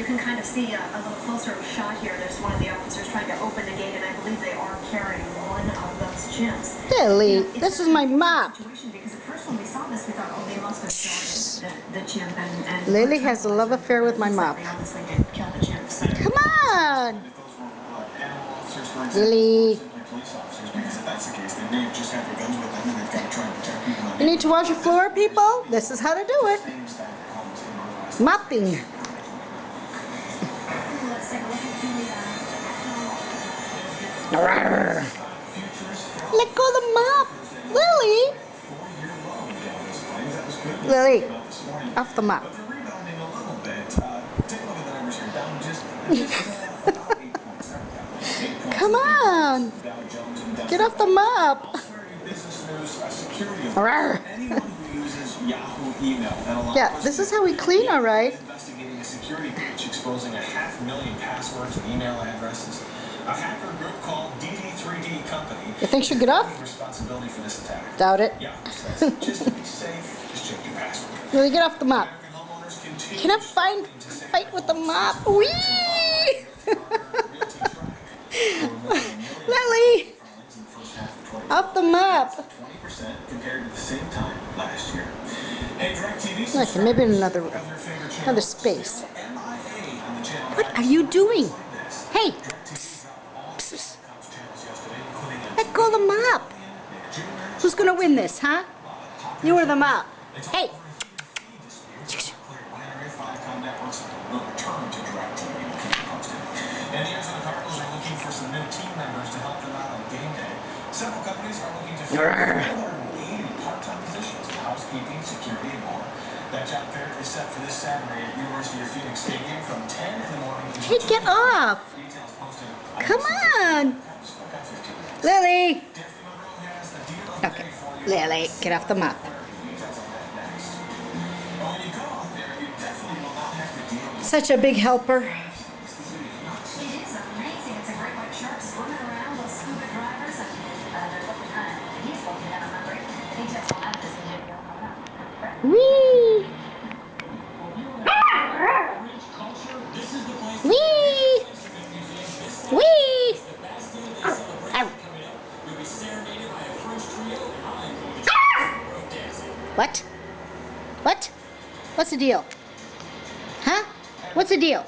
you can kind of see a little closer shot here. There's one of the officers trying to open the gate, and I believe they are carrying one of those chimps. Lily, this is my mop. Because at first when we saw this, we thought, oh, they must have started the chimp. And Lily has a love affair with my mop. They obviously did kill the chimp. So. Come on, Lily. You need to wash your floor, people? This is how to do it. Mopping. Let go of the mop. Lily. Lily, off the mop. Come on. Get off the mop. Yeah, this is how we clean, all right. Investigating a security breach exposing 500,000 passwords and email addresses. A hacker group called DD3D Company. You think she'll get off? Responsibility for this attack. Doubt it. Yeah, just to be safe, just check your password. Lily, get off the mop. Can I fight with the mop? Whee! Lily, off the mop. 20% compared to the same time last year. Okay, maybe in another space. What are you doing? Hey! Psst. Let go of the mop. Who's gonna win this, huh? You or the mop? Hey! And the Arizona Cardinals are looking for some new team members to help them out on game day. Several companies are looking to fill 180 part-time positions in housekeeping, security, and more. That job fair is set for this Saturday at University of Phoenix Stadium from 10 in the morning to 2 Hey, get off! Come on! Lily! Okay, Lily, get off the mop. Such a big helper. Wee! Wee! Wee! What? What? What's the deal? Huh? What's the deal?